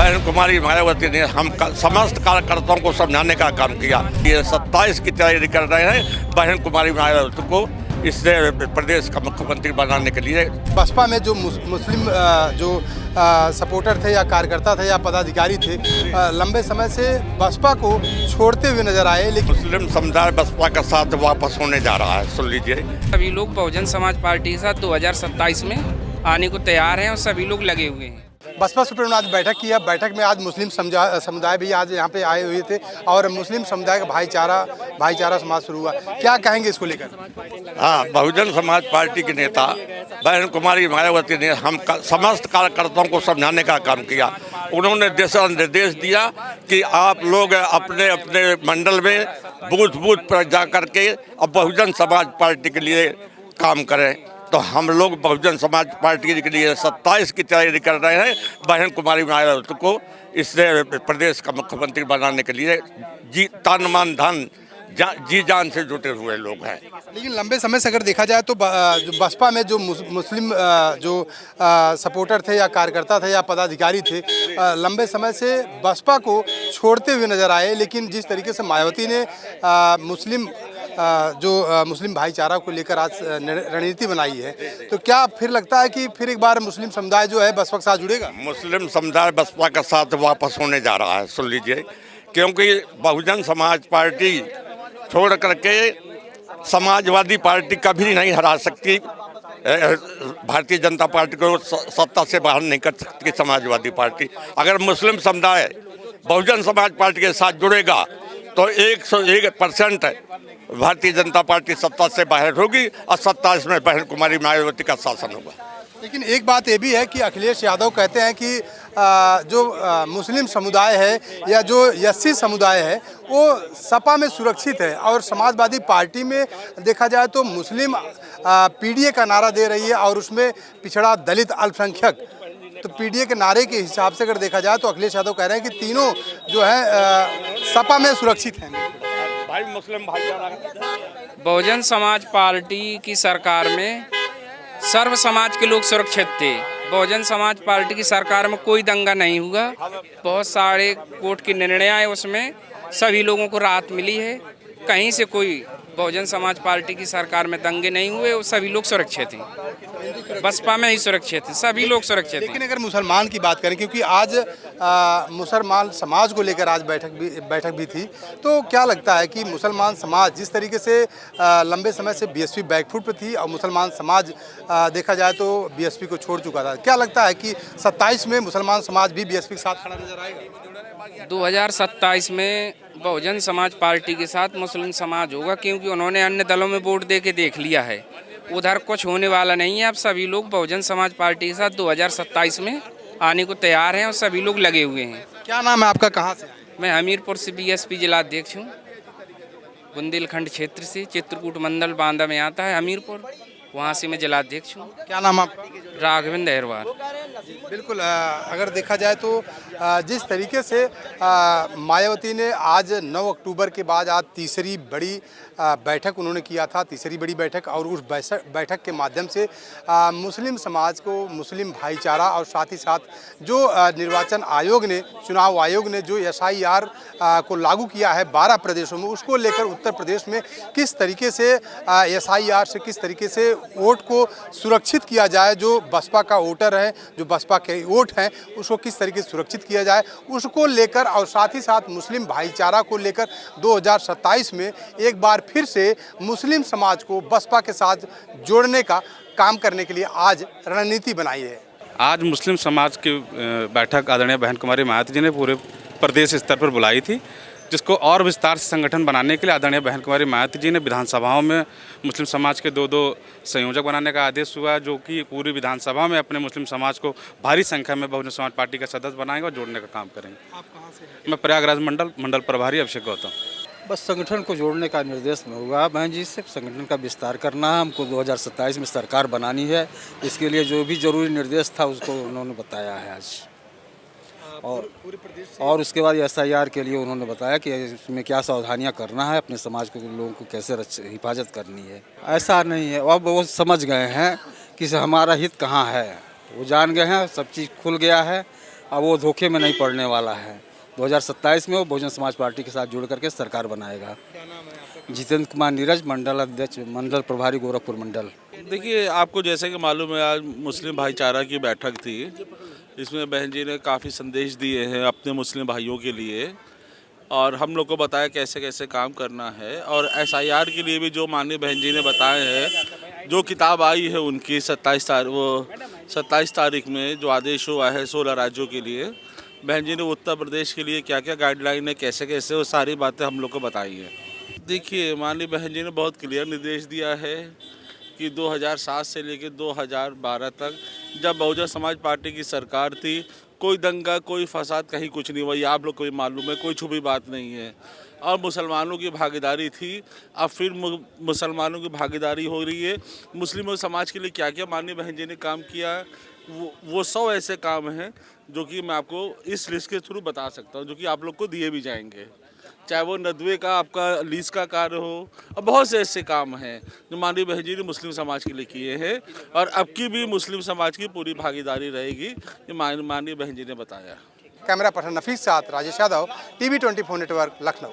बहन कुमारी मायावती ने हम समस्त कार्यकर्ताओं को समझाने का काम किया। ये 27 की तैयारी कर रहे हैं बहन कुमारी मायावती को इससे प्रदेश का मुख्यमंत्री बनाने के लिए। बसपा में जो मुस्लिम जो सपोर्टर थे या कार्यकर्ता थे या पदाधिकारी थे, लंबे समय से बसपा को छोड़ते हुए नजर आए, लेकिन मुस्लिम समुदाय बसपा का साथ वापस होने जा रहा है। सुन लीजिए, सभी लोग बहुजन समाज पार्टी के साथ 2027 में आने को तैयार हैं और सभी लोग लगे हुए हैं। बसपा सुप्रीमो ने आज बैठक किया। बैठक में आज मुस्लिम समुदाय भी आज यहाँ पे आए हुए थे और मुस्लिम समुदाय का भाईचारा समाज शुरू हुआ। क्या कहेंगे इसको लेकर? हाँ, बहुजन समाज पार्टी के नेता बहन कुमारी मायावती ने हम समस्त कार्यकर्ताओं को समझाने का काम किया। उन्होंने दिशा निर्देश दिया कि आप लोग अपने अपने मंडल में बूथ पर जा करके अब बहुजन समाज पार्टी के लिए काम करें। तो हम लोग बहुजन समाज पार्टी के लिए 27 की तैयारी कर रहे हैं बहन कुमारी मायावती को इससे प्रदेश का मुख्यमंत्री बनाने के लिए तन मन धन जी जान से जुटे हुए लोग हैं। लेकिन लंबे समय से अगर देखा जाए तो जो बसपा में जो मुस्लिम जो सपोर्टर थे या कार्यकर्ता थे या पदाधिकारी थे, लंबे समय से बसपा को छोड़ते हुए नजर आए, लेकिन जिस तरीके से मायावती ने मुस्लिम भाईचारा को लेकर आज रणनीति बनाई है, तो क्या फिर लगता है कि फिर एक बार मुस्लिम समुदाय जो है बसपा के साथ जुड़ेगा? मुस्लिम समुदाय बसपा का साथ वापस होने जा रहा है। सुन लीजिए, क्योंकि बहुजन समाज पार्टी छोड़ करके समाजवादी पार्टी कभी नहीं हरा सकती। भारतीय जनता पार्टी को सत्ता से बाहर नहीं कर सकती समाजवादी पार्टी। अगर मुस्लिम समुदाय बहुजन समाज पार्टी के साथ जुड़ेगा तो 101% भारतीय जनता पार्टी सत्ता से बाहर होगी और 27 में बहन कुमारी मायावती का शासन होगा। लेकिन एक बात ये भी है कि अखिलेश यादव कहते हैं कि जो मुस्लिम समुदाय है या जो एससी समुदाय है वो सपा में सुरक्षित है, और समाजवादी पार्टी में देखा जाए तो मुस्लिम पीडीए का नारा दे रही है और उसमें पिछड़ा दलित अल्पसंख्यक। तो पीडीए के नारे के हिसाब से अगर देखा जाए तो अखिलेश यादव कह रहे हैं कि तीनों जो है सपा में सुरक्षित हैं। भाई मुस्लिम भाईचारा बहुजन समाज पार्टी की सरकार में सर्व समाज के लोग सुरक्षित थे। बहुजन समाज पार्टी की सरकार में कोई दंगा नहीं हुआ। बहुत सारे कोर्ट के निर्णय आए, उसमें सभी लोगों को राहत मिली है। कहीं से कोई बहुजन समाज पार्टी की सरकार में दंगे नहीं हुए और सभी लोग सुरक्षित हैं। बसपा में ही सुरक्षित हैं, सभी लोग सुरक्षित हैं। लेकिन अगर मुसलमान की बात करें, क्योंकि आज मुसलमान समाज को लेकर आज बैठक भी थी, तो क्या लगता है कि मुसलमान समाज जिस तरीके से लंबे समय से बीएसपी बैकफुट पर थी और मुसलमान समाज देखा जाए तो बीएसपी को छोड़ चुका था, क्या लगता है कि 27 में मुसलमान समाज भी बीएसपी के साथ खड़ा नजर आएगा? 2027 में बहुजन समाज पार्टी के साथ मुस्लिम समाज होगा, क्योंकि उन्होंने अन्य दलों में वोट दे के देख लिया है, उधर कुछ होने वाला नहीं है। अब सभी लोग बहुजन समाज पार्टी के साथ 2027 में आने को तैयार हैं और सभी लोग लगे हुए हैं। क्या नाम है आपका, कहाँ से? मैं हमीरपुर से बीएसपी जिला अध्यक्ष हूँ। बुंदेलखंड क्षेत्र से, चित्रकूट मंडल बांदा में आता है हमीरपुर, वहाँ से मैं जिला अध्यक्ष हूँ। क्या नाम आपका? राघवेंद्र अहरवाल। बिल्कुल, अगर देखा जाए तो जिस तरीके से मायावती ने आज 9 अक्टूबर के बाद आज तीसरी बड़ी बैठक उन्होंने किया था, तीसरी बड़ी बैठक, और उस बैठक के माध्यम से मुस्लिम समाज को, मुस्लिम भाईचारा और साथ ही साथ जो निर्वाचन आयोग ने, चुनाव आयोग ने जो SIR को लागू किया है 12 प्रदेशों में, उसको लेकर उत्तर प्रदेश में किस तरीके से SIR से किस तरीके से वोट को सुरक्षित किया जाए, जो बसपा का वोटर है, जो बसपा के वोट हैं, उसको किस तरीके से सुरक्षित किया जाए, उसको लेकर और साथ ही साथ मुस्लिम भाईचारा को लेकर 2027 में एक बार फिर से मुस्लिम समाज को बसपा के साथ जोड़ने का काम करने के लिए आज रणनीति बनाई है। आज मुस्लिम समाज की बैठक आदरणीय बहन कुमारी मायावती जी ने पूरे प्रदेश स्तर पर बुलाई थी, जिसको और विस्तार से संगठन बनाने के लिए आदरणीय बहन कुमारी मायावती जी ने विधानसभाओं में मुस्लिम समाज के 2 संयोजक बनाने का आदेश हुआ, जो कि पूरी विधानसभा में अपने मुस्लिम समाज को भारी संख्या में बहुजन समाज पार्टी का सदस्य बनाएंगे और जोड़ने का काम करेंगे। आप कहाँ से? मैं प्रयागराज मंडल प्रभारी अभिषेक गौतम। बस संगठन को जोड़ने का निर्देश में हुआ बहन जी से, संगठन का विस्तार करना है, हमको 2027 में सरकार बनानी है, इसके लिए जो भी जरूरी निर्देश था उसको उन्होंने बताया है आज। और उसके बाद SIR के लिए उन्होंने बताया कि इसमें क्या सावधानियां करना है, अपने समाज के लोगों को कैसे हिफाजत करनी है। ऐसा नहीं है, अब वो समझ गए हैं कि हमारा हित कहाँ है, वो जान गए हैं, सब चीज़ खुल गया है। अब वो धोखे में नहीं पड़ने वाला है। 2027 में वो बहुजन समाज पार्टी के साथ जुड़ करके सरकार बनाएगा। जितेंद्र कुमार नीरज, मंडल अध्यक्ष, मंडल प्रभारी गोरखपुर मंडल। देखिए, आपको जैसे कि मालूम है, आज मुस्लिम भाईचारा की बैठक थी। इसमें बहन जी ने काफ़ी संदेश दिए हैं अपने मुस्लिम भाइयों के लिए, और हम लोग को बताया कैसे कैसे काम करना है। और SIR के लिए भी जो माननीय बहन जी ने बताए हैं, जो किताब आई है उनकी 27 तारीख में जो आदेश हुआ है 16 राज्यों के लिए, बहन जी ने उत्तर प्रदेश के लिए क्या क्या गाइडलाइन है, कैसे कैसे, वो सारी बातें हम लोग को बताई है। देखिए, माननीय बहन जी ने बहुत क्लियर निर्देश दिया है कि 2007 से लेकर 2012 तक जब बहुजन समाज पार्टी की सरकार थी, कोई दंगा, कोई फसाद, कहीं कुछ नहीं हुआ। ये आप लोग को भी मालूम है, कोई छुपी बात नहीं है। और मुसलमानों की भागीदारी थी, अब फिर मुसलमानों की भागीदारी हो रही है। मुस्लिम समाज के लिए क्या क्या माननीय बहन जी ने काम किया है, वो 100 ऐसे काम हैं जो कि मैं आपको इस लिस्ट के थ्रू बता सकता हूँ, जो कि आप लोग को दिए भी जाएंगे। चाहे वो नदवे का आपका लीज का कार्य हो, और बहुत से ऐसे काम हैं जो माननीय बहन जी ने मुस्लिम समाज के लिए किए हैं, और अब की भी मुस्लिम समाज की पूरी भागीदारी रहेगी, ये माननीय बहन जी ने बताया। कैमरा पर्सन नफीस साथ राजेश यादव, TV 24 नेटवर्क, लखनऊ।